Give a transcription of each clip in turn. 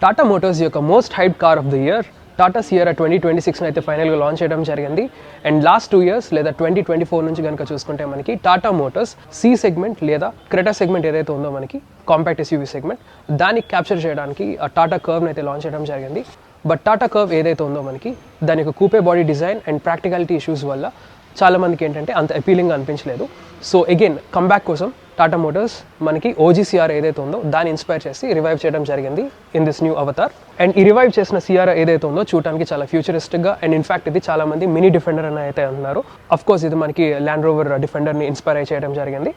Tata Motors యొక్క most hype car of the year Tata Sierra 2026 అయితే ఫైనల్గా లాంచ్ చేయడం జరిగింది. అండ్ లాస్ట్ 2 years లేదా 2024 నుంచి కనుక చూసుకుంటే మనకి టాటా మోటార్స్ సి సెగ్మెంట్ లేదా క్రెటా సెగ్మెంట్ ఏదైతే ఉందో మనకి కాంపాక్ట్ ఎస్యూవీ సెగ్మెంట్ దాన్ని క్యాప్చర్ చేయడానికి ఆ టాటా కర్వ్ని అయితే లాంచ్ చేయడం జరిగింది. బట్ టాటా కర్వ్ ఏదైతే ఉందో మనకి దాని యొక్క coupe body design and practicality issues వల్ల చాలా మందికి ఏంటంటే అంత అపీలింగ్గా అనిపించలేదు. సో అగైన్ కంబ్యాక్ కోసం టాటా మోటార్స్ మనకి ఓజీ సిఆర్ ఏదైతే ఉందో దాన్ని ఇన్స్పైర్ చేసి రివైవ్ చేయడం జరిగింది in this new Avatar. And ఈ రివైవ్ చేసిన సిఆర్ ఏదైతే ఉందో చూడడానికి చాలా ఫ్యూచరిస్టిక్గా అండ్ ఇన్ఫాక్ట్ ఇది చాలా మంది మినీ డిఫెండర్ అని అయితే అంటున్నారు. అఫ్ కోర్స్ ఇది మనకి ల్యాండ్ రోవర్ డిఫెండర్ని ఇన్స్పైర్ చేయడం జరిగింది.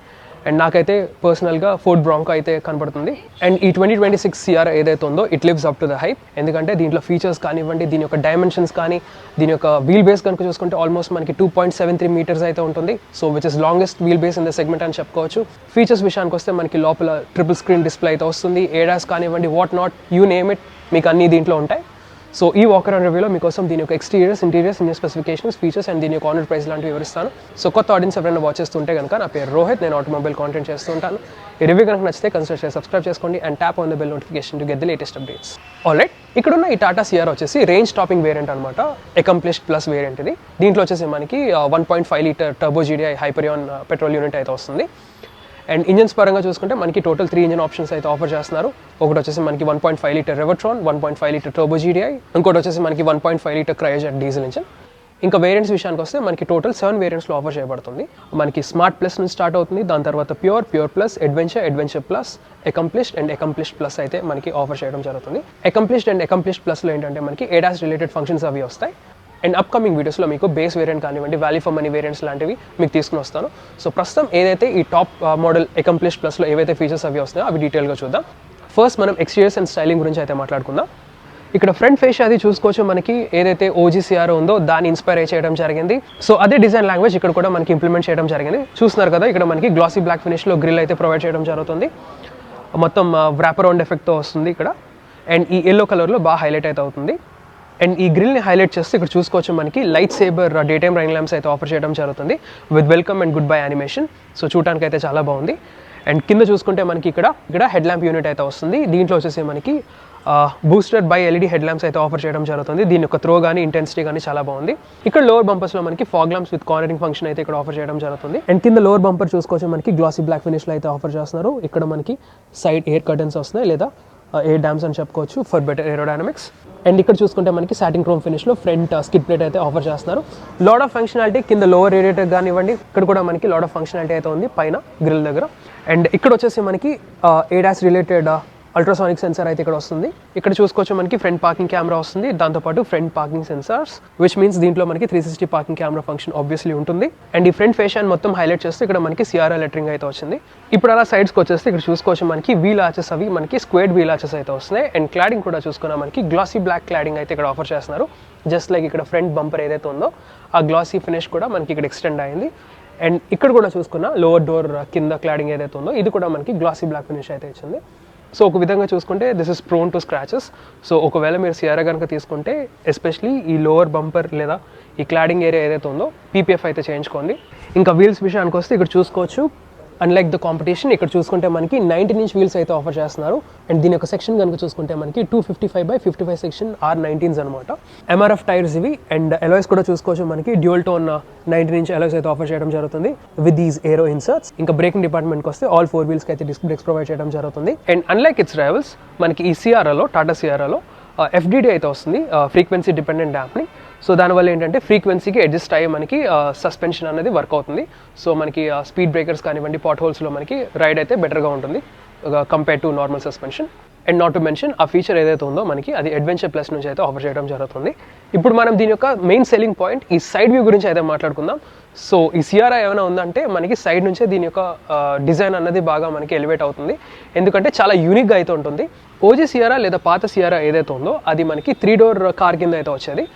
అండ్ నాకైతే పర్సనల్గా ఫోర్డ్ బ్రాంకో అయితే కనబడుతుంది. అండ్ ఈ 2026 సిఆర్ ఏదైతే ఉందో it lives up to the hype. ఎందుకంటే దీంట్లో ఫీచర్స్ కానివ్వండి, దీని యొక్క డైమెన్షన్స్ కానీ, దీని యొక్క వీల్ బేస్ కనుక చూసుకుంటే ఆల్మోస్ట్ మనకి 2.73 meters అయితే ఉంటుంది. So which is longest wheel base in the segment అని చెప్పుకోవచ్చు. ఫీచర్స్ విషయానికి వస్తే మనకి లోపల ట్రిపుల్ స్క్రీన్ డిస్ప్లే అయితే వస్తుంది. ఏడాస్ కానివ్వండి, what not you name it, మీకు అన్ని దీంట్లో ఉంటాయి. సో ఈ వాకర్ అండ్ రివ్యూలో మీకోసం దీని యొక్క exteriors, interiors, engine specifications, features and దీని యొక్క ఆనర్ ప్రైస్ లాంటివి వివరిస్తాను. సో కొత్త ఆడియన్స్ ఎవరైనా వాచ్ చేస్తుంటే కనుక నా పేరు రోహిత్, నేను ఆటోమొబైల్ కాంటెంట్ చేస్తూ ఉంటాను. ఈ రివ్యూ కనుక నచ్చితే కన్సిడర్ చేసి సబ్స్క్రైబ్ చేసుకోండి and tap on the bell notification to get the latest updates. Alright, ఇక్కడున్న ఈ టాటా సిఆర్ వచ్చేసి రేంజ్ టాపింగ్ వేరియంట్ అనమాట, అకంప్లిష్డ్ ప్లస్ వేరియంట్ ఇది. దీంట్లో వచ్చేసి మనకి 1.5 liter turbo GDI Hyperion petrol unit అయితే వస్తుంది. అండ్ ఇంజన్స్ పరంగా చూసుకుంటే మనకి టోటల్ 3 ఇంజన్ ఆప్షన్స్ అయితే ఆఫర్ చేస్తున్నారు. ఒకటి వచ్చేసి మనకి 1.5 liter Revotron, 1.5 liter turbo GDI, ఇంకోటి వచ్చేసి మనకి 1.5 liter క్రయోజెట్ డీజిల్ ఇంజన్. ఇంకా వేరియంట్స్ విషయానికి వస్తే మనకి టోటల్ 7 వేరియంట్స్లో ఆఫర్ చేయబడుతుంది. మనకి స్మార్ట్ ప్లస్ నుంచి స్టార్ట్ అవుతుంది, దాని తర్వాత pure, pure plus, adventure plus, accomplished and accomplished plus అయితే మనకి ఆఫర్ చేయడం జరుగుతుంది. అకంప్లిష్డ్ అండ్ అకంప్లిష్డ్ ప్లస్లో ఏంటంటే మనకి ఏడాస్ రిలేటెడ్ ఫంక్షన్స్ అవి వస్తాయి. అండ్ అప్కమింగ్ వీడియోస్లో మీకు బేస్ వేరియంట్ కానివ్వండి, వాల్యూ ఫర్ మనీ వేరియంట్స్ లాంటివి మీకు తీసుకుని వస్తాను. సో ప్రస్తుతం ఏదైతే ఈ టాప్ మోడల్ అకంప్లిష్డ్ ప్లస్లో ఏవైతే ఫీచర్స్ అవి వస్తాయో అవి డీటెయిల్గా చూద్దాం. ఫస్ట్ మనం ఎక్స్టీరియర్స్ అండ్ స్టైలింగ్ గురించి అయితే మాట్లాడుకుందాం. ఇక్కడ ఫ్రంట్ ఫేస్ అది చూసుకోవచ్చు, మనకి ఏదైతే ఓజీసీఆర్ ఉందో దాన్ని ఇన్స్పైర్ చేయడం జరిగింది. సో అదే డిజైన్ లాంగ్వేజ్ ఇక్కడ కూడా మనకి ఇంప్లిమెంట్ చేయడం జరిగింది. చూస్తున్నారు కదా, ఇక్కడ మనకి గ్లాసీ బ్లాక్ ఫినిష్లో గ్రిల్ అయితే ప్రొవైడ్ చేయడం జరుగుతుంది. మొత్తం వ్రాప్ అరౌండ్ ఎఫెక్ట్తో వస్తుంది ఇక్కడ. అండ్ ఈ ఎల్లో కలర్లో బాగా హైలైట్ అయితే అవుతుంది. అండ్ ఈ గ్రిల్ని హైలైట్ చేస్తే ఇక్కడ చూసుకోవచ్చు మనకి light sabre day time rain lamps అయితే ఆఫర్ చేయడం జరుగుతుంది with welcome and good bye animation. So చూడడానికి అయితే చాలా బాగుంది. అండ్ కింద చూసుకుంటే మనకి ఇక్కడ హెడ్ ల్యాంప్ యూనిట్ అయితే వస్తుంది. దీంట్లో వచ్చేసి మనకి booster by LED head lamps అయితే ఆఫర్ చేయడం జరుగుతుంది. దీని యొక్క త్రో కానీ ఇంటెన్సిటీ కానీ చాలా బాగుంది. ఇక్కడ లోవర్ బంపర్స్లో మనకి fog lamps with cornering function అయితే ఇక్కడ ఆఫర్ చేయడం జరుగుతుంది. అండ్ కింద లోవర్ బంపర్ చూసుకోవచ్చు మనకి గ్లాసీ బ్లాక్ ఫినిష్లో అయితే ఆఫర్ చేస్తున్నారు. ఇక్కడ మనకి సైడ్ ఎయిర్ కర్టన్స్ వస్తున్నాయి లేదా ఎయిర్ డ్యామ్స్ అని చెప్పుకోవచ్చు ఫర్ బెటర్ ఏరోడైనమిక్స్. అండ్ ఇక్కడ చూసుకుంటే మనకి సాటిన్ క్రోమ్ ఫినిష్లో ఫ్రంట్ స్కిడ్ ప్లేట్ అయితే ఆఫర్ చేస్తున్నారు. లాడ్ ఆఫ్ ఫంక్షనాలిటీ కింద లోవర్ రేడియేటర్ కానివ్వండి, ఇక్కడ కూడా మనకి లాడ్ ఆఫ్ ఫంక్షనాలిటీ అయితే ఉంది పైన గ్రిల్ దగ్గర. అండ్ ఇక్కడ వచ్చేసి మనకి ఏడాస్ రిలేటెడ్ అల్ట్రాసానిక్ సెన్సార్ అయితే ఇక్కడ వస్తుంది. ఇక్కడ చూసుకోవచ్చు మనకి ఫ్రంట్ పార్కింగ్ కెమెరా వస్తుంది, దాంతోపాటు front parking sensors, which means దీంట్లో మనకి 360 పార్కింగ్ కెమెరా ఫంక్షన్ ఆబ్వియస్లీ ఉంటుంది. అండ్ ఈ ఫ్రంట్ ఫేషన్ మొత్తం హైలైట్ చేస్తే ఇక్కడ మనకి సిఆర్ఆర్ లెటరింగ్ అయితే వచ్చింది. ఇప్పుడు అలా సైడ్స్కి వచ్చేస్తే ఇక్కడ చూసుకోవచ్చు మనకి వీల్ ఆర్చెస్ అవి మనకి స్క్వేర్డ్ వీల్ ఆర్చెస్ అయితే వస్తున్నాయి. అండ్ క్లాడింగ్ కూడా చూసుకున్నా మనకి గ్లాసీ బ్లాక్ క్లాడింగ్ అయితే ఇక్కడ ఆఫర్ చేస్తున్నారు. జస్ట్ లైక్ ఇక్కడ ఫ్రంట్ బంపర్ ఏదైతే ఉందో ఆ గ్లాసీ ఫినిష్ కూడా మనకి ఇక్కడ ఎక్స్టెండ్ అయింది. అండ్ ఇక్కడ కూడా చూసుకున్న లోవర్ డోర్ కింద క్లాడింగ్ ఏదైతే ఉందో ఇది కూడా మనకి గ్లాసీ బ్లాక్ ఫినిష్ అయితే ఇచ్చింది. సో ఒక విధంగా చూసుకుంటే this is prone to scratches. So ఒకవేళ మీరు సిఆర్ఆర్ కనుక తీసుకుంటే ఎస్పెషలీ ఈ లోవర్ బంపర్ లేదా ఈ క్లాడింగ్ ఏరియా ఏదైతే ఉందో పీపీఎఫ్ అయితే చేయించుకోండి. ఇంకా వీల్స్ విషయానికి వస్తే ఇక్కడ చూసుకోవచ్చు అన్లైక్ ద కాంపిటీషన్ ఇక్కడ చూసుకుంటే మనకి 19-inch వీల్స్ అయితే ఆఫర్ చేస్తున్నారు. అండ్ దీని యొక్క సెక్షన్ కనుక చూసుకుంటే మనకి 255/55 సెక్షన్ R19s అనమాట. ఎంఆర్ఎఫ్ టైర్స్ ఇవి. అండ్ ఎలాయ్స్ కూడా చూసుకోవచ్చు మనకి డ్యూయల్ టోన్ 19-inch ఎలాయ్స్ అయితే ఆఫర్ చేయడం జరుగుతుంది విత్ దీస్ ఏరో ఇన్సర్ట్స్. ఇంకా బ్రేకింగ్ డిపార్ట్మెంట్కి వస్తే ఆల్ 4 wheels అయితే డిస్క్ బ్రేక్స్ ప్రొవైడ్ చేయడం జరుగుతుంది. అండ్ అన్లైక్ ఇట్స్ రైవల్స్ మనకి ఈ సిఆర్ఆర్లో టాటా సిఆర్ఆర్లో FDD అయితే వస్తుంది, ఫ్రీక్వెన్సీ డిపెండెంట్ డాంప్ని. సో దానివల్ల ఏంటంటే ఫ్రీక్వెన్సీకి అడ్జస్ట్ అయ్యి మనకి సస్పెన్షన్ అనేది వర్క్ అవుతుంది. సో మనకి స్పీడ్ బ్రేకర్స్ కానివ్వండి, పాట్ హోల్స్లో మనకి రైడ్ అయితే బెటర్గా ఉంటుంది compare to normal suspension. And not to mention ఆ ఫీచర్ ఏదైతే ఉందో మనకి అది అడ్వెంచర్ ప్లస్ నుంచి అయితే ఆఫర్ చేయడం జరుగుతుంది. ఇప్పుడు మనం దీని యొక్క మెయిన్ సెల్లింగ్ పాయింట్ ఈ సైడ్ వ్యూ గురించి అయితే మాట్లాడుకుందాం. సో ఈ సిఆర్ఐ ఏమైనా ఉందంటే మనకి సైడ్ నుంచే దీని యొక్క డిజైన్ అన్నది బాగా మనకి ఎలివేట్ అవుతుంది. ఎందుకంటే చాలా యూనిక్గా అయితే ఉంటుంది. ఓజీ సిఆర్ఐ లేదా పాత సిఆర్ఐ ఏదైతే ఉందో అది మనకి 3-door కార్ కింద అయితే వచ్చేది.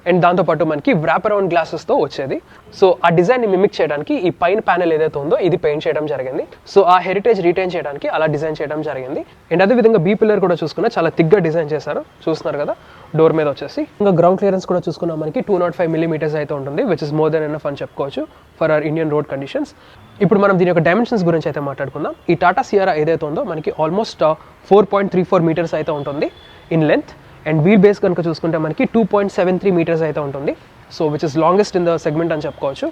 అండ్ దాంతోపాటు మనకి వ్రాప్ అరౌండ్ గ్లాసెస్తో వచ్చేది. సో ఆ డిజైన్ని మిమిక్ చేయడానికి ఈ పైన ప్యానెల్ ఏదైతే ఉందో ఇది పెయింట్ చేయడం జరిగింది. సో ఆ హెరిటేజ్ రిటైన్ చేయడానికి అలా డిజైన్ చేయడం జరిగింది. అండ్ అదేవిధంగా బీ పిల్లర్ కూడా చూసుకున్నా చాలా థిక్గా డిజైన్ చేశారు, చూస్తున్నారు కదా డోర్ మీద వచ్చేసి. ఇంకా గ్రౌండ్ క్లియరెన్స్ కూడా చూసుకున్నా మనకి 205 mm అయితే ఉంటుంది, which is more than enough అని చెప్పుకోవచ్చు for our Indian road conditions. ఇప్పుడు మనం దీని యొక్క డైమెన్షన్స్ గురించి అయితే మాట్లాడుకుందాం. ఈ టాటా సియారా ఏదైతే ఉందో మనకి ఆల్మోస్ట్ 4.34 meters అయితే ఉంటుంది in length. And wheel base కనుక చూసుకుంటే మనకి 2.73 meters అయితే ఉంటుంది. So which is longest in the segment అని చెప్పుకోవచ్చు.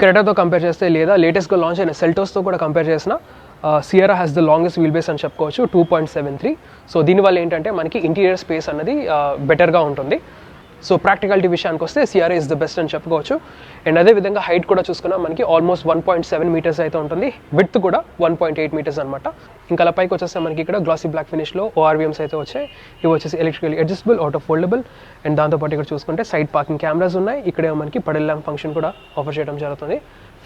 క్రెటాతో కంపేర్ చేస్తే లేదా లేటెస్ట్గా లాంచ్ అయిన సెల్టోస్తో కూడా కంపేర్ చేసిన Sierra has the longest wheel base అని చెప్పుకోవచ్చు, 2.73. సో దీనివల్ల ఏంటంటే మనకి ఇంటీరియర్ స్పేస్ అన్నది బెటర్గా ఉంటుంది. సో ప్రాక్టికాలిటీ విషయానికి వస్తే సిఆర్ఏ ఇస్ ద బెస్ట్ అని చెప్పుకోవచ్చు. అండ్ అదేవిధంగా హైట్ కూడా చూసుకున్నా మనకి ఆల్మోస్ట్ 1.7 meters అయితే ఉంటుంది, విడ్త్ కూడా 1.8 meters అనమాట. ఇంకా అలా పైకి వచ్చేస్తే మనకి ఇక్కడ గ్లాసీ బ్లాక్ ఫినిష్లో ORVMs అయితే వచ్చాయి. ఇవి వచ్చేసి electrically adjustable, auto foldable. And దాంతోపాటు ఇక్కడ చూసుకుంటే సైడ్ పార్కింగ్ కెమెరాస్ ఉన్నాయి. ఇక్కడే మనకి పడల్ ల్యాంప్ ఫంక్షన్ కూడా ఆఫర్ చేయడం జరుగుతుంది.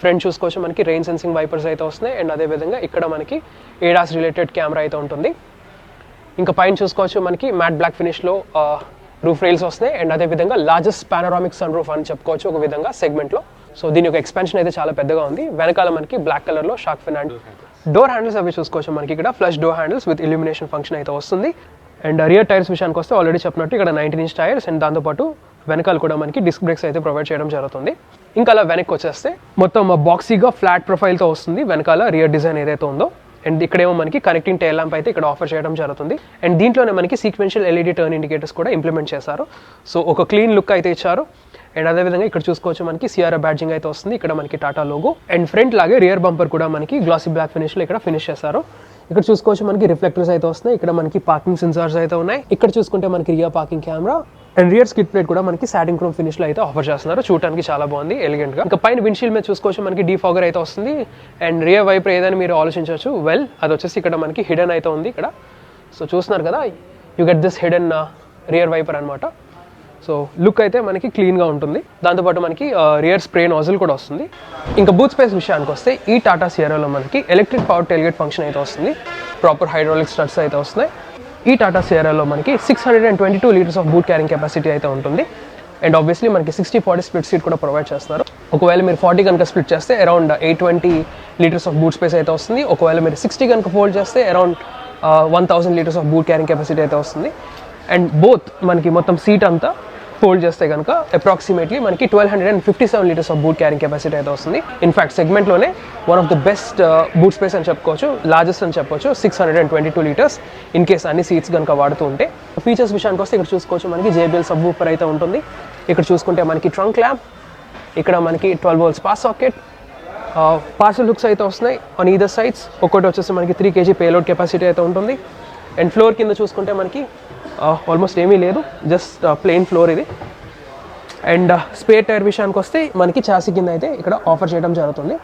ఫ్రంట్ చూసుకోవచ్చు మనకి రెయిన్ సెన్సింగ్ వైపర్స్ అయితే వస్తున్నాయి. అండ్ అదేవిధంగా ఇక్కడ మనకి ADAS రిలేటెడ్ కెమెరా అయితే ఉంటుంది. ఇంకా పైన చూసుకోవచ్చు మనకి మ్యాట్ బ్లాక్ ఫినిష్లో రూఫ్ రైల్స్ వస్తాయి. అండ్ అదేవిధంగా లార్జెస్ట్ పానరామిక్ సన్ రూఫ్ అని చెప్పుకోవచ్చు ఒక విధంగా సెగ్మెంట్లో. సో దీని యొక్క ఎక్స్పాన్షన్ అయితే చాలా పెద్దగా ఉంది. వెనకాల మనకి బ్లాక్ కలర్లో shark fin and door handles అవి చూసుకోవచ్చు మనకి ఇక్కడ flush door handles with illumination function అయితే వస్తుంది. అండ్ రియర్ టైర్స్ విషయానికి వస్తే ఆల్రెడీ చెప్పినట్టు ఇక్కడ 19-inch టైర్స్. అండ్ దాంతోపాటు వెనకాల కూడా మనకి డిస్క్ బ్రేక్స్ అయితే ప్రొవైడ్ చేయడం జరుగుతుంది. ఇంకా అలా వెనక్కి వచ్చేస్తే మొత్తం బాక్సీగా ఫ్లాట్ ప్రొఫైల్తో వస్తుంది వెనకాల రియర్ డిజైన్ ఏదైతే ఉందో. అండ్ ఇక్కడేమో మనకి కనెక్టింగ్ టైల్ ల్యాంప్ అయితే ఇక్కడ ఆఫర్ చేయడం జరుగుతుంది. అండ్ దీంట్లోనే మనకి సీక్వెన్షియల్ LED టర్న్ ఇండికేటర్స్ కూడా ఇంప్లిమెంట్ చేశారు. సో ఒక క్లీన్ లుక్ అయితే ఇచ్చారు. అండ్ అదేవిధంగా ఇక్కడ చూసుకోవచ్చు మనకి సిఆర్ఆ బ్యాడ్జింగ్ అయితే వస్తుంది, ఇక్కడ మనకి టాటా లోగో. అండ్ ఫ్రంట్ లాగే రియర్ బంపర్ కూడా మనకి గ్లాసీ బ్లాక్ ఫినిష్లో ఇక్కడ ఫినిష్ చేశారు. ఇక్కడ చూసుకోవచ్చు మనకి రిఫ్లెక్టర్స్ అయితే వస్తున్నాయి, ఇక్కడ మనకి పార్కింగ్ సెన్సార్స్ అయితే ఉన్నాయి. ఇక్కడ చూసుకుంటే మనకి rear parking camera and rear skid plate కూడా మనకి సాటిన్ క్రోమ్ ఫినిష్ లో అయితే ఆఫర్ చేస్తున్నారు. చూడడానికి చాలా బాగుంది, ఎలిగెంట్ గా. ఇంకా పైన విండ్షీల్డ్ మీద చూసుకోవచ్చు మనకి డీఫాగర్ అయితే వస్తుంది. అండ్ రియర్ వైపర్ ఏదని మీరు ఆలోచించవచ్చు, వెల్ అది వచ్చేసి ఇక్కడ మనకి హిడెన్ అయితే ఉంది ఇక్కడ. సో చూస్తున్నారు కదా, you get this hidden rear wiper అనమాట. సో లుక్ అయితే మనకి క్లీన్గా ఉంటుంది. దాంతోపాటు మనకి రియర్ స్ప్రే నాజిల్ కూడా వస్తుంది. ఇంకా బూత్ స్పేస్ విషయానికి వస్తే ఈ టాటా సియరాలో మనకి ఎలక్ట్రిక్ పవర్ టెయిల్గేట్ ఫంక్షన్ అయితే వస్తుంది, ప్రాపర్ హైడ్రాలిక్ స్టడ్స్ అయితే వస్తున్నాయి. ఈ టాటా సియరాలో మనకి 622 liters of boot carrying capacity అయితే ఉంటుంది. అండ్ ఆబ్వియస్లీ మనకి 60-40 స్ప్లిట్ సీట్ కూడా ప్రొవైడ్ చేస్తున్నారు. ఒకవేళ మీరు 40 కనుక స్ప్లిట్ చేస్తే around 820 liters of boot space అయితే వస్తుంది. ఒకవేళ మీరు 60 కనుక ఫోల్డ్ చేస్తే around 1000 liters of boot carrying capacity అయితే వస్తుంది. అండ్ బోత్ మనకి మొత్తం సీట్ అంతా ఫోల్డ్ చేస్తే కనుక అప్రాక్సిమేట్లీ మనకి 1257 liters of boot carrying capacity అయితే వస్తుంది. ఇన్ఫాక్ట్ సెగ్మెంట్లోనే one of the best boot space అని చెప్పుకోవచ్చు, లార్జెస్ట్ అని చెప్పొచ్చు. 622 liters ఇన్ కేస్ అన్ని సీట్స్ కనుక వాడుతూ ఉంటే. ఫీచర్స్ విషయానికి వస్తే ఇక్కడ చూసుకోవచ్చు మనకి JBL సబ్ వూఫర్ అయితే ఉంటుంది. ఇక్కడ చూసుకుంటే మనకి ట్రంక్ ల్యాంప్, ఇక్కడ మనకి 12 volts pass socket, parcel hooks అయితే వస్తున్నాయి ఆన్ ఈదర్ సైడ్స్. ఒకటి వచ్చేసి మనకి 3 kg పేలోడ్ కెపాసిటీ అయితే ఉంటుంది. అండ్ ఫ్లోర్ కింద చూసుకుంటే మనకి ఆల్మోస్ట్ ఏమీ లేదు, జస్ట్ ప్లెయిన్ ఫ్లోర్ ఇది. అండ్ స్పేర్ టైర్ విషయానికి వస్తే మనకి చాసీ కింద అయితే ఇక్కడ ఆఫర్ చేయడం జరుగుతుంది.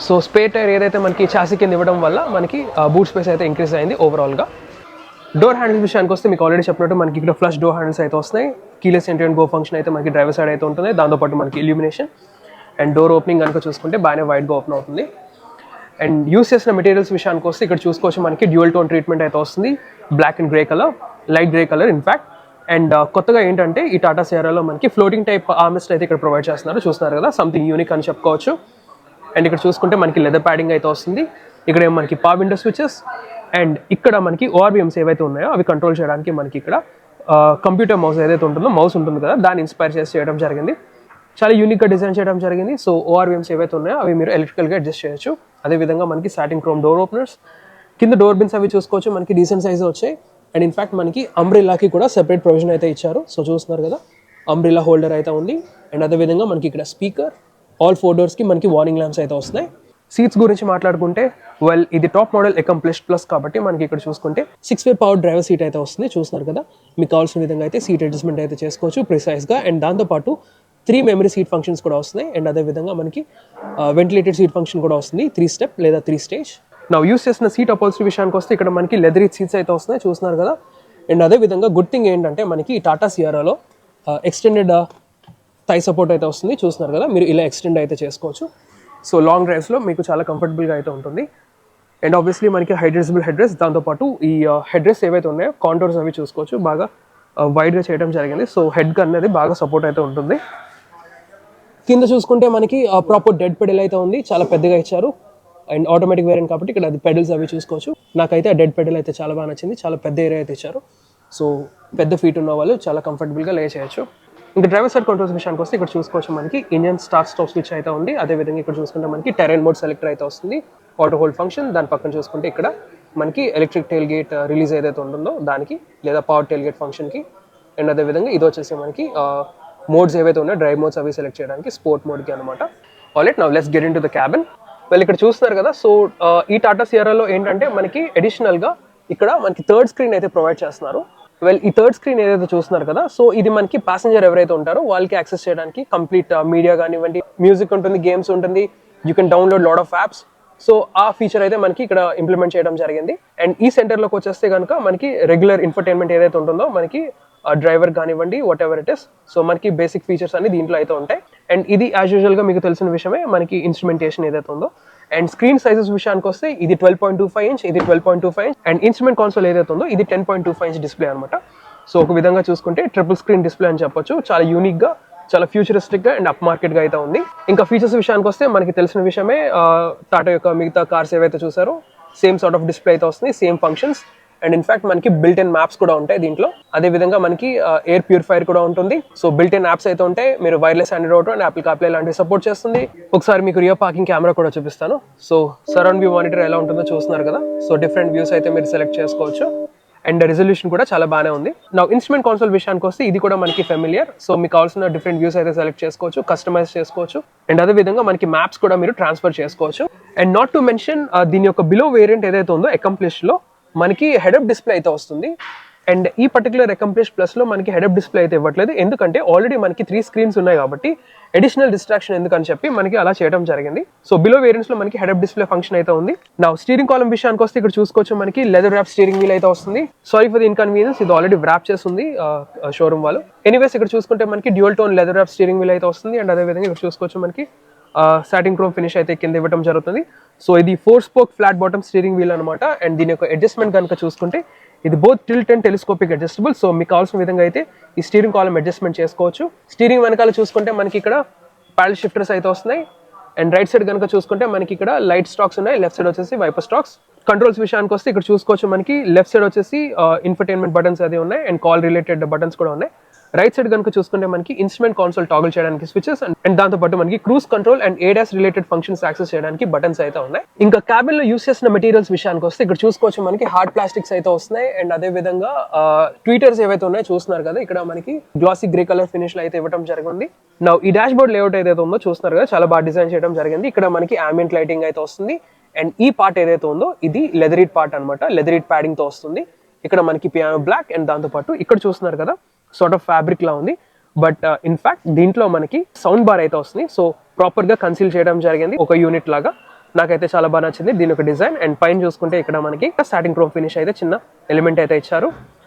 సో స్పేర్ టైర్ ఏదైతే మనకి చాసీ కింద ఇవ్వడం వల్ల మనకి బూట్ స్పేస్ అయితే ఇంక్రీజ్ అయింది ఓవరాల్గా. డోర్ హ్యాండిల్స్ విషయానికి వస్తే మీకు ఆల్రెడీ చెప్పినట్టు మనకి ఇక్కడ ఫ్లష్ డోర్ హ్యాండిల్స్ అయితే వస్తున్నాయి. Keyless entry and go function అయితే మనకి డ్రైవర్ సైడ్ అయితే ఉంటుంది. దాంతోపాటు మనకి ఇల్యూమినేషన్ అండ్ డోర్ ఓపెనింగ్ కనుక చూసుకుంటే బాగానే వైడ్గా ఓపెన్ అవుతుంది. అండ్ యూస్ చేసిన మెటీరియల్స్ విషయానికి వస్తే ఇక్కడ చూసుకోవచ్చు మనకి డ్యూయల్ టోన్ ట్రీట్మెంట్ అయితే వస్తుంది, black and grey colour, light grey colour in fact. And కొత్తగా ఏంటంటే ఈ టాటా సియరాలో మనకి ఫ్లోటింగ్ టైప్ ఆర్మ్రెస్ట్ అయితే ఇక్కడ ప్రొవైడ్ చేస్తున్నారు, చూస్తున్నారు కదా, సంథింగ్ యూనిక్ అని చెప్పుకోవచ్చు. అండ్ ఇక్కడ చూసుకుంటే మనకి లెదర్ ప్యాడింగ్ అయితే వస్తుంది. ఇక్కడ మనకి పవర్ విండో స్విచెస్ అండ్ ఇక్కడ మనకి ORVMs ఏవైతే ఉన్నాయో అవి కంట్రోల్ చేయడానికి మనకి ఇక్కడ కంప్యూటర్ మౌస్ ఏదైతే ఉంటుందో, మౌస్ ఉంటుంది కదా, దాన్ని ఇన్స్పైర్ చేసి చేయడం జరిగింది. చాలా యూనిక్గా డిజైన్ చేయడం జరిగింది. సో ORVMs ఏవైతే ఉన్నాయో అవి మీరు ఎలక్ట్రికల్గా అడ్జస్ట్ చేయొచ్చు. అదేవిధంగా మనకి సాటిన్ క్రోమ్ డోర్ ఓపెనర్స్, కింద డోర్ బిన్స్ అవి చూసుకోవచ్చు మనకి డీసెంట్ సైజ్ వచ్చాయి. అండ్ ఇన్ఫాక్ట్ మనకి అంబ్రిల్లాకి కూడా సెపరేట్ ప్రొవిజన్ అయితే ఇచ్చారు. సో చూస్తున్నారు కదా, అంబ్రిల్లా హోల్డర్ అయితే ఉంది. అండ్ అదేవిధంగా మనకి ఇక్కడ స్పీకర్, ఆల్ 4 doors మనకి వార్నింగ్ ల్యాంప్స్ అయితే వస్తున్నాయి. సీట్స్ గురించి మాట్లాడుకుంటే వెల్ ఇది టాప్ మోడల్ అకంప్లిష్డ్ ప్లస్ కాబట్టి మనకి ఇక్కడ చూసుకుంటే 6-way పవర్ డ్రైవర్ సీట్ అయితే వస్తుంది. చూస్తున్నారు కదా, మీకు కావాల్సిన విధంగా అయితే సీట్ అడ్జస్ట్మెంట్ అయితే చేసుకోవచ్చు ప్రిసైజ్గా. అండ్ దాంతోపాటు 3 memory సీట్ ఫంక్షన్స్ కూడా వస్తున్నాయి. అండ్ అదేవిధంగా మనకి వెంటిలేటెడ్ సీట్ ఫంక్షన్ కూడా వస్తుంది, 3 step లేదా 3 stage. నా యూస్ చేసిన సీట్ అపోల్స్ట్రీ విషయానికి వస్తే ఇక్కడ మనకి లెదరీ సీట్స్ అయితే వస్తున్నాయి, చూస్తున్నారు కదా. అండ్ అదేవిధంగా గుడ్ థింగ్ ఏంటంటే మనకి టాటా సియరాలో ఎక్స్టెండెడ్ థై సపోర్ట్ అయితే వస్తుంది, చూస్తున్నారు కదా, మీరు ఇలా ఎక్స్టెండ్ అయితే చేసుకోవచ్చు. సో లాంగ్ డ్రైవ్స్లో మీకు చాలా కంఫర్టబుల్గా అయితే ఉంటుంది. అండ్ ఆబ్వియస్లీ మనకి హైడ్రెసిబుల్ హెడ్ రెస్ట్, దాంతోపాటు ఈ హెడ్ రెస్ట్ ఏవైతే ఉన్నాయో కాంటోర్స్ అవి చూసుకోవచ్చు, బాగా వైడ్గా చేయడం జరిగింది. సో హెడ్ అనేది బాగా సపోర్ట్ అయితే ఉంటుంది. కింద చూసుకుంటే మనకి ప్రాపర్ డెడ్ పెడల్ అయితే ఉంది, చాలా పెద్దగా ఇచ్చారు. అండ్ ఆటోమేటిక్ వేరియంట్ కాబట్టి ఇక్కడ అది పెడల్స్ అవి చూసుకోవచ్చు. నాకైతే ఆ డెడ్ పెడల్ అయితే చాలా బాగా నచ్చింది, చాలా పెద్ద ఏరియా అయితే ఇచ్చారు. సో పెద్ద ఫీట్ ఉన్న వాళ్ళు చాలా కంఫర్టబుల్గా లే చేయొచ్చు. ఇంకా డ్రైవర్ సైడ్ కంట్రోల్స్ విషయానికి వస్తే ఇక్కడ చూసుకోవచ్చు మనకి ఇండియన్ స్టార్ట్ స్టాప్ స్విచ్ అయితే ఉంది. అదేవిధంగా ఇక్కడ చూసుకుంటే మనకి టెరైన్ మోడ్ సెలెక్టర్ అయితే వస్తుంది, ఆటో హోల్డ్ ఫంక్షన్. దాని పక్కన చూసుకుంటే ఇక్కడ మనకి ఎలక్ట్రిక్ టెయిల్ గేట్ రిలీజ్ ఏదైతే ఉంటుందో దానికి, లేదా పవర్ టెయిల్ గేట్ ఫంక్షన్కి. అండ్ అదేవిధంగా ఇది వచ్చేసి మనకి మోడ్స్ ఏవైతే ఉన్నాయో డ్రైవ్ మోడ్స్ అవి సెలెక్ట్ చేయడానికి, స్పోర్ట్ మోడ్కి అనమాట. Alright, now let's get in to the cabin. వాళ్ళు ఇక్కడ చూస్తున్నారు కదా. సో ఈ టాటా సియరాలో ఏంటంటే మనకి అడిషనల్గా ఇక్కడ మనకి థర్డ్ స్క్రీన్ అయితే ప్రొవైడ్ చేస్తున్నారు. ఈ థర్డ్ స్క్రీన్ ఏదైతే చూస్తున్నారు కదా, సో ఇది మనకి ప్యాసింజర్ ఎవరైతే ఉంటారో వాళ్ళకి యాక్సెస్ చేయడానికి కంప్లీట్ మీడియా కానివ్వండి, మ్యూజిక్ ఉంటుంది, గేమ్స్ ఉంటుంది, you can download lot of apps. So ఆ ఫీచర్ అయితే మనకి ఇక్కడ ఇంప్లిమెంట్ చేయడం జరిగింది. అండ్ ఈ సెంటర్లోకి వచ్చేస్తే కనుక మనకి రెగ్యులర్ ఇన్ఫర్టైన్మెంట్ ఏదైతే ఉంటుందో మనకి డ్రైవర్ కానివ్వండి, whatever it is, so మనకి బేసిక్ ఫీచర్స్ అన్ని దీంట్లో అయితే ఉంటాయి. అండ్ ఇది యాజ్ యూజువల్గా మీకు తెలిసిన విషయమే, మనకి ఇన్స్ట్రుమెంటేషన్ ఏదైతే ఉందో. అండ్ స్క్రీన్ సైజెస్ విషయానికి వస్తే ఇది 12.25 ఇంచ్, ఇది 12.25 ఇంచ్. అండ్ ఇన్స్ట్రుమెంట్ కాన్సోల్ ఏదైతే ఉందో ఇది 10.25 ఇంచ్ డిస్ప్లే అనమాట. సో ఒక విధంగా చూసుకుంటే ట్రిపుల్ స్క్రీన్ డిస్ప్లే అని చెప్పొచ్చు. చాలా యూనిక్గా, చాలా ఫ్యూచరిస్టిక్గా అండ్ అప్ మార్కెట్గా అయితే ఉంది. ఇంకా ఫీచర్స్ విషయానికి వస్తే మనకి తెలిసిన విషయమే, టాటా యొక్క మిగతా కార్స్ ఏవైతే చూసారో సేమ్ సార్ట్ ఆఫ్ డిస్ప్లే అయితే వస్తుంది, సేమ్ ఫంక్షన్స్. అండ్ ఇన్ఫాక్ట్ మనకి బిల్ట్ ఇన్ మ్యాప్స్ కూడా ఉంటాయి దీంట్లో. అదే విధంగా మనకి ఎయిర్ ప్యూరిఫైర్ కూడా ఉంటుంది. సో బిల్ట్ ఇన్ యాప్స్ అయితే ఉంటాయి. మీరు wireless Android auto and Apple CarPlay లాంటివి సపోర్ట్ చేస్తుంది. ఒకసారి మీకు రియర్ పార్కింగ్ కెమెరా కూడా చూపిస్తాను. సో సరౌండ్ వ్యూ మానిటర్ ఎలా ఉంటుందో చూస్తున్నారు కదా. సో డిఫరెంట్ వ్యూస్ అయితే మీరు సెలెక్ట్ చేసుకోవచ్చు. అండ్ రెజల్యూషన్ కూడా చాలా బాగానే ఉంది. నా ఇన్స్ట్రుమెంట్ కాన్సోల్ విషయానికి వస్తే ఇది కూడా మనకి ఫెమిలియర్. సో మీకు కావాల్సిన డిఫరెంట్ వ్యూస్ అయితే సెలెక్ట్ చేసుకోవచ్చు, కస్టమైజ్ చేసుకోవచ్చు. అండ్ అదే విధంగా మనకి మ్యాప్స్ కూడా మీరు ట్రాన్స్ఫర్ చేసుకోవచ్చు. అండ్ నాట్ టు మెన్షన్ దీని యొక్క బిలో వేరియంట్ ఏదైతే ఉందో అకంప్లిష్లో మనకి హెడప్ డిస్ప్లే అయితే వస్తుంది. అండ్ ఈ పర్టికులర్ అకంప్లిష్ ప్లస్లో మనకి హెడప్ డిస్ప్లే అయితే ఇవ్వట్లేదు, ఎందుకంటే ఆల్రెడీ మనకి 3 స్క్రీన్స్ ఉన్నాయి కాబట్టి అడిషనల్ డిస్ట్రాక్షన్ ఎందుకని చెప్పి మనకి అలా చేయడం జరిగింది. సో బిలో వేరియంట్స్లో మనకి హెడప్ డిస్ప్లే ఫంక్షన్ అయితే ఉంది. నా స్టీరింగ్ కాలమ్ విషయానికి వస్తే ఇక్కడ చూసుకోవచ్చు మనకి లెదర్ ర్యాప్ స్టీరింగ్ వీల్ అయితే వస్తుంది. సారీ ఫర్ ది ఇన్కన్వీనియన్స్, ఇది ఆల్రెడీ ర్యాప్ చేస్తుంది షోరూమ్ వాళ్ళు. ఎనీవేస్ ఇక్కడ చూసుకుంటే మనకి dual tone leather wrap steering wheel అయితే వస్తుంది. అండ్ అదేవిధంగా ఇక్కడ చూసుకోవచ్చు మనకి సాటిన్ క్రోమ్ ఫినిష్ అయితే కింద ఇవ్వడం జరుగుతుంది. సో ఇది 4 spoke flat bottom steering wheel అనమాట. అండ్ దీని యొక్క అడ్జస్ట్మెంట్ కనుక చూసుకుంటే ఇది both tilt and telescopic adjustable. So మీకు కావాల్సిన విధంగా అయితే ఈ స్టీరింగ్ కాలమ్ అడ్జస్ట్మెంట్ చేసుకోవచ్చు. స్టీరింగ్ వెనకాల చూసుకుంటే మనకి ఇక్కడ ప్యాడల్ షిఫ్టర్స్ అయితే వస్తున్నాయి. అండ్ రైట్ సైడ్ కనుక చూసుకుంటే మనకి ఇక్కడ లైట్ స్టాక్స్ ఉన్నాయి, లెఫ్ట్ సైడ్ వచ్చేసి వైపర్ స్టాక్స్. కంట్రోల్స్ విషయానికి వస్తే ఇక్కడ చూసుకోవచ్చు మనకి లెఫ్ట్ సైడ్ వచ్చేసి ఇన్ఫర్టైన్మెంట్ బటన్స్ అది ఉన్నాయి, అండ్ కాల్ రిలేటెడ్ బటన్స్ కూడా ఉన్నాయి. రైట్ సైడ్ కనుక చూసుకుంటే మనకి ఇన్స్ట్రుమెంట్ కాన్సోల్ టాగుల్ చేయడానికి స్విచెస్, అండ్ దాంతో పాటు మనకి cruise control and ADAS related functions access చేయడానికి బటన్స్ అయితే ఉన్నాయి. ఇంకా క్యాబిన్ లో యూస్ చేసిన మెటీరియల్స్ విషయానికి వస్తే ఇక్కడ చూసుకోవచ్చు మనకి హార్డ్ ప్లాస్టిక్స్ అయితే వస్తున్నాయి. అండ్ అదే విధంగా ట్వీటర్స్ ఏవైతే ఉన్నాయో చూస్తున్నారు కదా, ఇక్కడ మనకి గ్లాసీ గ్రే కలర్ ఫినిష్ లో అయితే ఇవ్వడం జరిగింది. నా ఈ డాష్ బోర్డ్ లేఅవుట్ ఏదైతే ఉందో చూస్తున్నారు కదా, చాలా బాగా డిజైన్ చేయడం జరిగింది. ఇక్కడ మనకి ambient లైటింగ్ అయితే వస్తుంది. అండ్ ఈ పార్ట్ ఏదైతే ఉందో ఇది లెదరీడ్ పార్ట్ అనమాట, లెదరీడ్ ప్యాడింగ్ తో వస్తుంది. ఇక్కడ మనకి పియానో బ్లాక్, అండ్ దాంతో పాటు ఇక్కడ చూస్తున్నారు కదా సార్ట్ ఆఫ్ ఫ్యాబ్రిక్ లా ఉంది. బట్ ఇన్ఫాక్ట్ దీంట్లో మనకి సౌండ్ బార్ అయితే వస్తుంది. సో ప్రాపర్ గా కన్సీల్ చేయడం జరిగింది ఒక యూనిట్ లాగా. నాకైతే చాలా బాగా నచ్చింది దీని యొక్క డిజైన్. అండ్ పైన చూసుకుంటే ఇక్కడ మనకి సాటిన్ క్రోమ్ ఫినిష్ అయితే చిన్న ఎలిమెంట్ అయితే ఇచ్చారు.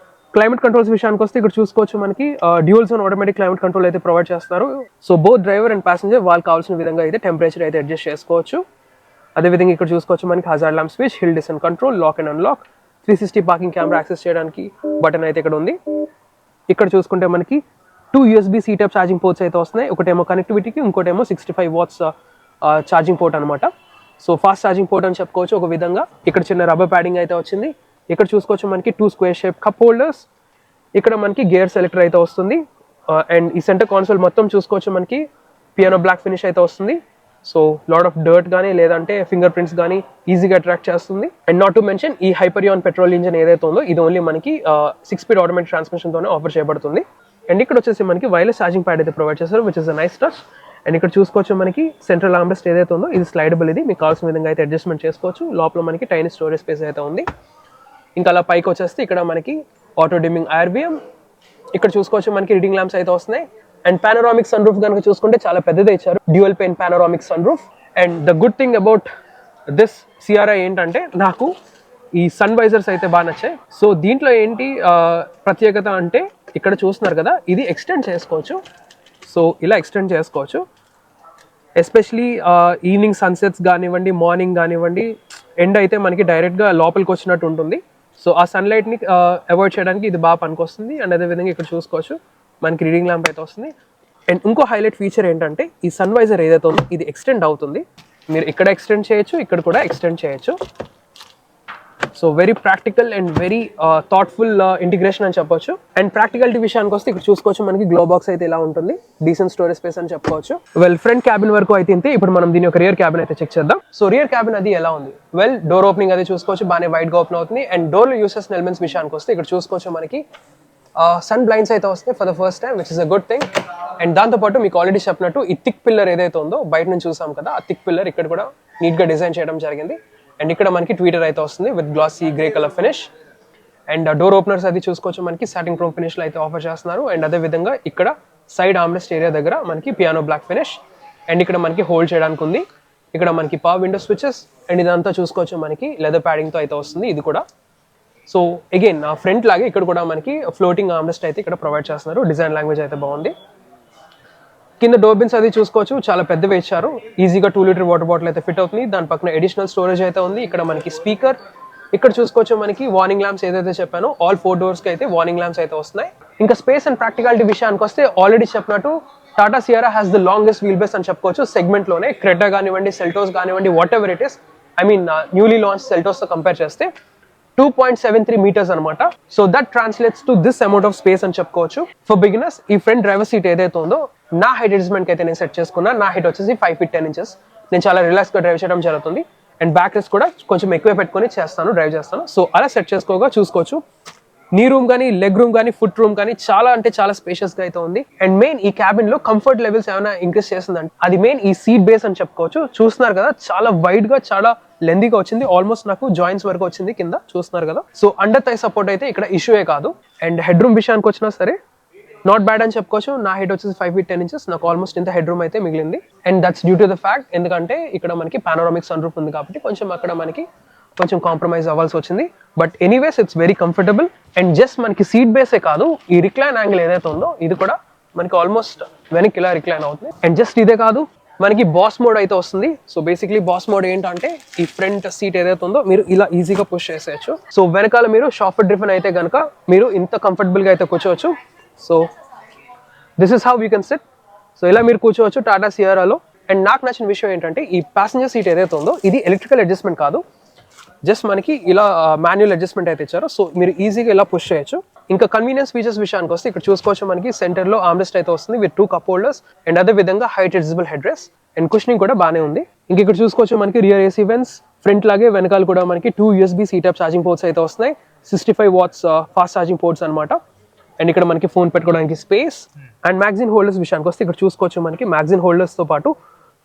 క్లైమేట్ కంట్రోల్స్ విషయానికి వస్తే ఇక్కడ చూసుకోవచ్చు మనకి dual zone automatic climate control అయితే ప్రొవైడ్ చేస్తారు. So both driver and passenger వాళ్ళకి కావాల్సిన విధంగా అయితే టెంపరేచర్ అయితే అడ్జస్ట్ చేసుకోవచ్చు. అదేవిధంగా ఇక్కడ చూసుకోవచ్చు మనకి hazard lamp switch, hill descent control, lock and unlock, 360 parking camera access చేయడానికి బటన్ అయితే ఇక్కడ ఉంది. ఇక్కడ చూసుకుంటే మనకి 2 USB C type charging ports అయితే వస్తున్నాయి. ఒకటేమో కనెక్టివిటీకి, ఇంకోటేమో 65 watts ఛార్జింగ్ పోర్ట్ అనమాట. సో ఫాస్ట్ ఛార్జింగ్ పోర్ట్ అని చెప్పుకోవచ్చు ఒక విధంగా. ఇక్కడ చిన్న రబ్బర్ ప్యాడింగ్ అయితే వచ్చింది. ఇక్కడ చూసుకోవచ్చు మనకి 2 స్క్వేర్ షేప్ కప్ హోల్డర్స్. ఇక్కడ మనకి గేర్ సెలెక్టర్ అయితే వస్తుంది. అండ్ ఈ సెంటర్ కాన్సోల్ మొత్తం చూసుకోవచ్చు మనకి పియానో బ్లాక్ ఫినిష్ అయితే వస్తుంది. సో లాట్ ఆఫ్ డర్ట్ కానీ లేదంటే ఫింగర్ ప్రింట్స్ కానీ ఈజీగా అట్రాక్ట్ చేస్తుంది. అండ్ నాట్ టు మెన్షన్ ఈ హైపరియాన్ పెట్రోల్ ఇంజిన్ ఏదైతే ఉందో ఇది ఓన్లీ మనకి 6 స్పీడ్ ఆటోమేటిక్ ట్రాన్స్మిషన్ తోనే ఆఫర్ చేయబడుతుంది. అండ్ ఇక్కడ వచ్చేసి మనకి వైర్లెస్ ఛార్జింగ్ ప్యాడ్ అయితే ప్రొవైడ్ చేస్తారు, which is a nice touch. And ఇక్కడ చూసుకోవచ్చు మనకి సెంట్రల్ ఆర్మ్రెస్ట్ ఏదైతే ఉందో ఇది స్లైడబుల్. ఇది మీకు కావాల్సిన విధంగా అయితే అడ్జస్ట్మెంట్ చేసుకోవచ్చు. లోపల మనకి టైనీ స్టోరేజ్ స్పేస్ అయితే ఉంది. ఇంకా అలా పైకి వచ్చేస్తే ఇక్కడ మనకి ఆటో డిమ్మింగ్ IRBM. ఇక్కడ చూసుకోవచ్చు మనకి రీడింగ్ ల్యాంప్స్ అయితే వస్తున్నాయి. అండ్ పానోరామిక్ సన్ రూఫ్ కనుక చూసుకుంటే చాలా పెద్దదే ఇచ్చారు, dual pane panoramic sunroof. And the good thing about this Sierra ఏంటంటే నాకు ఈ సన్ వైజర్స్ అయితే బాగా నచ్చాయి. సో దీంట్లో ఏంటి ప్రత్యేకత అంటే ఇక్కడ చూస్తున్నారు కదా, ఇది ఎక్స్టెండ్ చేసుకోవచ్చు. సో ఇలా ఎక్స్టెండ్ చేసుకోవచ్చు. ఎస్పెషలీ ఈవినింగ్ సన్సెట్స్ కానివ్వండి, మార్నింగ్ కానివ్వండి, ఎండ్ అయితే మనకి డైరెక్ట్గా లోపలికి వచ్చినట్టు ఉంటుంది. సో ఆ సన్లైట్ని అవాయిడ్ చేయడానికి ఇది బాగా పనికొస్తుంది. అండ్ అదేవిధంగా ఇక్కడ చూసుకోవచ్చు మనకి రీడింగ్ ల్యాంప్ అయితే వస్తుంది. అండ్ ఇంకో హైలైట్ ఫీచర్ ఏంటంటే ఈ సన్ వైజర్ ఏదైతే ఉందో ఇది ఎక్స్టెండ్ అవుతుంది. మీరు ఇక్కడ ఎక్స్టెండ్ చేయొచ్చు, ఇక్కడ కూడా ఎక్స్టెండ్ చేయొచ్చు. So very practical and very thoughtful integration అని చెప్పొచ్చు. అండ్ ప్రాక్టికాలిటీ విషయానికి వస్తే ఇక్కడ చూసుకోవచ్చు మనకి గ్లో బాక్స్ అయితే ఇలా ఉంటుంది. డీసెంట్ స్టోరేజ్ స్పేస్ అని చెప్పుకోవచ్చు. వెల్ ఫ్రంట్ క్యాబిన్ వరకు అయితే ఇంతే. ఇప్పుడు మనం దీని యొక్క రియర్ క్యాబిన్ అయితే చెక్ చేద్దాం. సో రియర్ క్యాబిన్ అది ఎలా ఉంది? వెల్ డోర్ ఓపెనింగ్ అది చూసుకోవచ్చు, బాగానే వైడ్ గా ఓపెన్ అవుతుంది. అండ్ డోర్ యూసెస్ ఎలిమెంట్స్ విషయానికి వస్తే ఇక్కడ చూసుకోవచ్చు మనకి సన్ బ్లైండ్స్ అయితే వస్తాయి for the first time, which is a good thing. And దాంతోపాటు మీకు ఆల్రెడీ చెప్పినట్టు ఈ థిక్ పిల్లర్ ఏదైతే ఉందో బయట నుంచి చూసాం కదా, ఆ థిక్ పిల్లర్ ఇక్కడ కూడా నీట్ గా డిజైన్ చేయడం జరిగింది. అండ్ ఇక్కడ మనకి ట్వీటర్ అయితే వస్తుంది with glossy grey colour finish. And door openers అది చూసుకోవచ్చు మనకి సాటిన్ క్రోమ్ ఫినిష్ లో అయితే ఆఫర్ చేస్తున్నారు. అండ్ అదే విధంగా ఇక్కడ సైడ్ ఆర్మ్రెస్ట్ ఏరియా దగ్గర మనకి పియానో బ్లాక్ ఫినిష్. అండ్ ఇక్కడ మనకి హోల్డ్ చేయడానికి ఉంది. ఇక్కడ మనకి పవర్ విండో స్విచెస్. అండ్ ఇదంతా చూసుకోవచ్చు మనకి లెదర్ ప్యాడింగ్ తో అయితే వస్తుంది ఇది కూడా. సో అగైన్ ఫ్రంట్ లాగే ఇక్కడ కూడా మనకి ఫ్లోటింగ్ ఆర్మ్రెస్ట్ అయితే ఇక్కడ ప్రొవైడ్ చేస్తున్నారు. డిజైన్ లాంగ్వేజ్ అయితే బాగుంది. కింద డోర్ బిన్స్ అది చూసుకోవచ్చు, చాలా పెద్దవి ఇచ్చారు. ఈజీగా 2 లీటర్ వాటర్ బాటిల్ అయితే ఫిట్ అవుతుంది. దాని పక్కన అడిషనల్ స్టోరేజ్ అయితే ఉంది. ఇక్కడ మనకి స్పీకర్, ఇక్కడ చూసుకోవచ్చు మనకి వార్నింగ్ ల్యాంప్స్ ఏదైతే చెప్పానో ఆల్ 4 డోర్స్ కి అయితే వార్నింగ్ ల్యాంప్స్ అయితే వస్తున్నాయి. ఇంకా స్పేస్ అండ్ ప్రాక్టికాలిటీ విషయానికి వస్తే ఆల్రెడీ చెప్పినట్టు Tata Sierra has the longest wheel base అని చెప్పుకోవచ్చు సెగ్మెంట్ లోనే. క్రెటా కానివ్వండి, సెల్టోస్ కానివ్వండి, whatever it is, I mean newly launch Seltos తో కంపేర్ చేస్తే 2.73 meters అనమాట. So that translates to this amount of space అని చెప్పుకోవచ్చు. ఫర్ బిగినర్స్ ఈ ఫ్రంట్ డ్రైవర్ సీట్ ఏదైతే ఉందో నా హైట్ అడ్జస్ట్మెంట్ అయితే నేను సెట్ చేసుకున్నా. నా హైట్ వచ్చేసి 5 feet 10 inches. నేను చాలా రిలాక్స్ గా డ్రైవ్ చేయడం జరుగుతుంది. అండ్ బ్యాక్ రెస్ట్ కూడా కొంచెం ఎక్కువ పెట్టుకొని డ్రైవ్ చేస్తాను. సో అలా సెట్ చేసుకోగా చూసుకోవచ్చు నీ రూమ్ కానీ, లెగ్ రూమ్ కానీ, ఫుట్ రూమ్ కానీ చాలా అంటే చాలా స్పేషియస్ గా అయితే ఉంది. అండ్ మెయిన్ ఈ క్యాబిన్ లో కంఫర్ట్ లెవెల్స్ ఏమైనా ఇంక్రీస్ చేస్తుందంటే అది మెయిన్ ఈ సీట్ బేస్ అని చెప్పుకోవచ్చు. చూస్తున్నారు కదా చాలా వైడ్ గా, చాలా లెందీగా వచ్చింది. ఆల్మోస్ట్ నాకు జాయింట్స్ వరకు వచ్చింది కింద, చూస్తున్నారు కదా. సో అండర్ థై సపోర్ట్ అయితే ఇక్కడ ఇష్యూయే కాదు. అండ్ హెడ్ రూమ్ విషయానికి వచ్చినా సరే నాట్ బ్యాడ్ అని చెప్పుకోవచ్చు. నా హైట్ వచ్చేసి 5 feet 10 inches. నాకు ఆల్మోస్ట్ ఇంత హెడ్ రూమ్ అయితే మిగిలింది. And that's due to the fact ఎందుకంటే ఇక్కడ మనకి పానోరామిక్ సన్ రూఫ్ ఉంది కాబట్టి కొంచెం అక్కడ మనకి కొంచెం కాంప్రమైజ్ అవ్వాల్సి వచ్చింది. But anyways it's very comfortable. And just మనకి సీట్ బేసే కాదు, ఈ రిక్లైన్ యాంగిల్ ఏదైతే ఉందో ఇది కూడా మనకి ఆల్మోస్ట్ వెనక్కి ఇలా రిక్లైన్ అవుతుంది. అండ్ జస్ట్ ఇదే కాదు, మనకి బాస్ మోడ్ అయితే వస్తుంది. సో బేసిక్లీ బాస్ మోడ్ ఏంటంటే ఈ ఫ్రంట్ సీట్ ఏదైతే ఉందో మీరు ఇలా ఈజీగా పుష్ చేసేయచ్చు. సో వెనకాల మీరు షాఫ్ట్ డ్రిఫన్ అయితే కనుక మీరు ఇంత కంఫర్టబుల్ గా అయితే కూర్చోవచ్చు. So this is how you can SIT. So ఇలా మీరు కూర్చోవచ్చు టాటా సియరాలో. అండ్ నాకు నచ్చిన విషయం ఏంటంటే ఈ ప్యాసింజర్ సీట్ ఏదైతే ఉందో ఇది ఎలక్ట్రికల్ అడ్జస్ట్మెంట్ కాదు, జస్ట్ మనకి ఇలా మాన్యువల్ అడ్జస్ట్మెంట్ అయితే ఇచ్చారు. సో మీరు ఈజీగా ఇలా పుష్ చేయొచ్చు. ఇంకా కన్వీనియన్స్ ఫీచర్స్ విషయానికి వస్తే ఇక్కడ చూసుకోవచ్చు మనకి సెంటర్ లో ఆర్మ్రెస్ట్ అయితే వస్తుంది విత్ 2 cup holders. అండ్ అదే విధంగా height adjustable head rest and cushioning కూడా బాగానే ఉంది. ఇంక ఇక్కడ చూసుకోవచ్చు మనకి రియర్ ఏసీ వెంట్స్, ఫ్రంట్ లాగే వెనకాల కూడా మనకి 2 USB C-type ఛార్జింగ్ పోర్ట్స్ అయితే వస్తున్నాయి. 65 watts ఫాస్ట్ ఛార్జింగ్ పోర్ట్స్ అనమాట. అండ్ ఇక్కడ మనకి ఫోన్ పెట్టుకోవడానికి స్పేస్. అండ్ మ్యాగజైన్ హోల్డర్స్ విషయానికి వస్తే ఇక్కడ చూసుకోవచ్చు మనకి మ్యాగజైన్ హోల్డర్స్ తో పాటు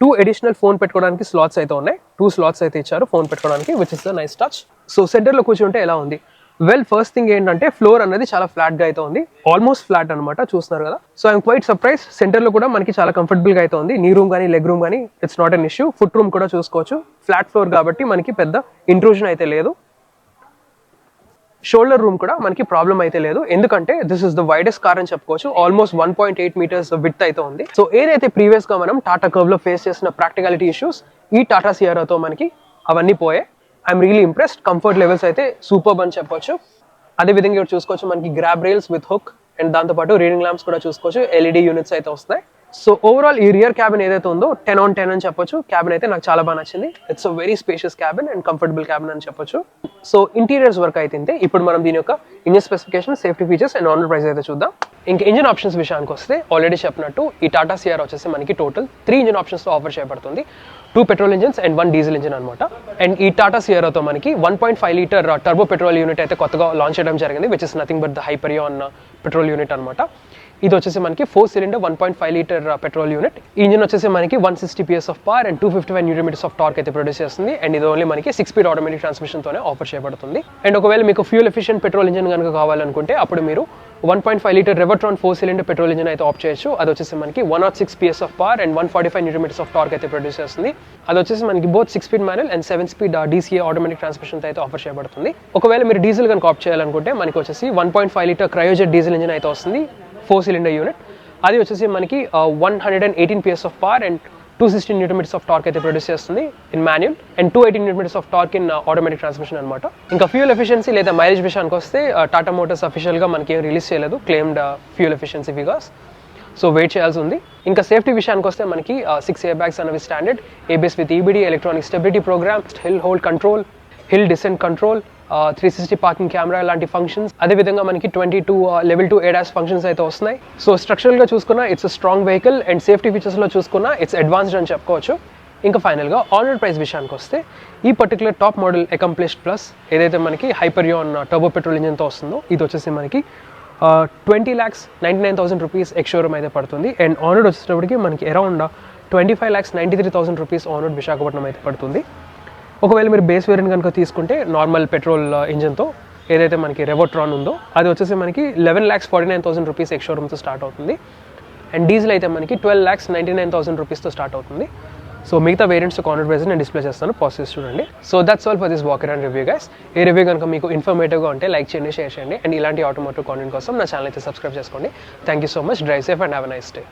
2 additional ఫోన్ పెట్టుకోవడానికి స్లాట్స్ అయితే ఉన్నాయి. 2 slots అయితే ఇచ్చారు ఫోన్ పెట్టుకోవడానికి, which is the nice touch. So centre లో కూర్చుంటే ఎలా ఉంది? వెల్ ఫస్ట్ థింగ్ ఏంటంటే ఫ్లోర్ అనేది చాలా ఫ్లాట్ గా అయితే ఉంది, ఆల్మోస్ట్ ఫ్లాట్ అనమాట, చూస్తున్నారు కదా. So I'm quite surprise. Centre లో కూడా మనకి చాలా కంఫర్టబుల్ గా అయితే ఉంది. నీ రూమ్ కానీ, లెగ్ రూమ్ కానీ it's not an issue. Foot room కూడా చూసుకోవచ్చు, ఫ్లాట్ ఫ్లోర్ కాబట్టి మనకి పెద్ద ఇంట్రూజన్ అయితే లేదు. షోల్డర్ రూమ్ కూడా మనకి ప్రాబ్లం అయితే లేదు, ఎందుకంటే this is the widest car అని చెప్పుకోవచ్చు. ఆల్మోస్ట్ 1.8 meters విడ్త్ అయితే ఉంది. సో ఏదైతే ప్రీవియస్ గా మనం టాటా కర్వ్ లో ఫేస్ చేసిన ప్రాక్టికాలిటీ ఇష్యూస్ ఈ టాటా సియరాతో మనకి అవన్నీ పోయాయి. I'm really impressed. Comfort levels అయితే సూపర్బ్ అని చెప్పొచ్చు. అదే విధంగా ఇక్కడ చూసుకోవచ్చు మనకి grab rails with hook and దాంతోపాటు రీడింగ్ ల్యాంప్స్ కూడా చూసుకోవచ్చు. LED యూనిట్స్ అయితే వస్తాయి. సో ఓవరాల్ ఈ రియర్ క్యాబిన్ ఏదైతే ఉందో 10 on 10 అని చెప్పొచ్చు. క్యాబిన్ అయితే నాకు చాలా బాగా నచ్చింది. It's a very spacious cabin and comfortable cabin అని చెప్పొచ్చు. సో ఇంటీరియర్స్ వర్క్ అయితే ఇప్పుడు మనం దీని యొక్క engine specification, safety features and on road price అయితే చూద్దాం. ఇంకా ఇంజిన్ ఆప్షన్స్ విషయానికి వస్తే ఆల్రెడీ చెప్పినట్టు ఈ టాటా సియరా వచ్చేసి మనకి టోటల్ 3 ఇంజిన్ ఆప్షన్స్ తో ఆఫర్ చేయబడుతుంది. 2 petrol engines and 1 diesel engine అనమాట. అండ్ ఈ టాటా సియరాతో మనకి 1.5 liter టర్బో పెట్రోల్ యూనిట్ అయితే కొత్తగా లాంచ్ చేయడం జరిగింది, which is nothing but the Hyperion petrol unit అనమాట. ఇది వచ్చేసి మనకి 4-cylinder 1.5 liter petrol unit. Engine వచ్చేసి మనకి 160 PS of power and 255 Nm of torque అయితే ప్రొడ్యూస్ చేస్తుంది. అండ్ ఇది ఓన్లీ మనకి 6-speed ఆటోమేటిక్ ట్రాన్స్మిషన్ తోనే ఆఫర్ చేయబడుతుంది. అండ్ ఒకవేళ మీకు ఫ్యూల్ ఎఫిషియెంట్ పెట్రోల్ ఇంజిన్ కనుక కావాలనుకుంటే అప్పుడు మీరు 1.5 liter రెవర్ట్రాన్ 4-cylinder పెట్రోల్ ఇంజిన్ అయితే ఆప్ట్ చేయొచ్చు. అది వచ్చేసి మనకి 106 PS of power and 145 Nm of torque అయితే ప్రొడ్యూస్ చేస్తుంది. అది వచ్చేసి మనకి both 6-speed manual and 7-speed DCA automatic transmission అయితే ఆఫర్ చేయబడుతుంది. ఒకవేళ మీరు డీజిల్ కనుక ఆప్ట్ చేయాలనుకుంటే మనకి వచ్చేసి 1.5 liter క్రయోజెట్ డీజిల్ ఇంజిన్ అయితే వస్తుంది, 4-cylinder యూనిట్. అది వచ్చేసి మనకి 118 PS of power and 260 Nm of torque అయితే ప్రొడ్యూస్ చేస్తుంది in manual and 280 Nm of torque in automatic transmission అనమాట. ఇంకా ఫ్యూల్ ఎఫిషియన్సీ లేదా మైలేజ్ విషయానికి వస్తే టాటా మోటార్స్ అఫీషియల్గా మనకి ఏం రిలీజ్ చేయలేదు claimed fuel efficiency figures. So wait చేయాల్సి ఉంది. ఇంకా సేఫ్టీ విషయానికి వస్తే మనకి 6 ఎయిర్ బ్యాగ్స్ అనేవి standard, ABS with EBD, electronic stability program, hill hold control, hill descent control, 360 parking camera లాంటి ఫంక్షన్స్. అదేవిధంగా మనకి 22 లెవెల్ 2 ADAS ఫంక్షన్స్ అయితే వస్తున్నాయి. సో స్ట్రక్చరల్గా చూసుకున్నా it's strong vehicle and safety ఫీచర్స్లో చూసుకున్నా ఇట్స్ అడ్వాన్స్డ్ అని చెప్పుకోవచ్చు. ఇంకా ఫైనల్గా ఆన్ రోడ్ ప్రైస్ విషయానికి వస్తే ఈ particular top model accomplished plus ఏదైతే మనకి హైపర్యాన్ టర్బో పెట్రోల్ ఇంజిన్తో వస్తుందో ఇది వచ్చేసి మనకి 20,99,000 రూపీస్ ఎక్స్ షోరూమ్ అయితే పడుతుంది. అండ్ ఆన్ రోడ్ వచ్చేటప్పటికి మనకి around 25,93,000 rupees on road Visakhapatnam అయితే పడుతుంది. ఒకవేళ మీరు బేస్ వేరియంట్ కనుక తీసుకుంటే నార్మల్ పెట్రోల్ ఇంజిన్తో ఏదైతే మనకి రెవోట్రాన్ ఉందో అది వచ్చేసి మనకి 11,49,000 రూపీస్ ఎక్స్ షోరూమ్తో స్టార్ట్ అవుతుంది. అండ్ డీజిల్ అయితే మనకి 12,99,000 రూపీస్తో స్టార్ట్ అవుతుంది. సో మిగతా వేరియంట్స్ కాన్వర్ట్ ప్రైస్ నేను డిస్ప్లే చేస్తాను, పాజిటివ్స్ చూడండి. So that's all for this walk around review guys. ఈ రివ్యూ కనుక మీకు ఇన్ఫర్మేటివ్గా ఉంటే లైక్ చేయండి, షేర్ చేయండి. అండ్ ఇలాంటి ఆటోమోటివ్ కాంటెంట్ కోసం నా ఛానల్ అయితే సబ్స్క్రైబ్ చేసుకోండి. Thank you so much. Drive safe and have a nice day.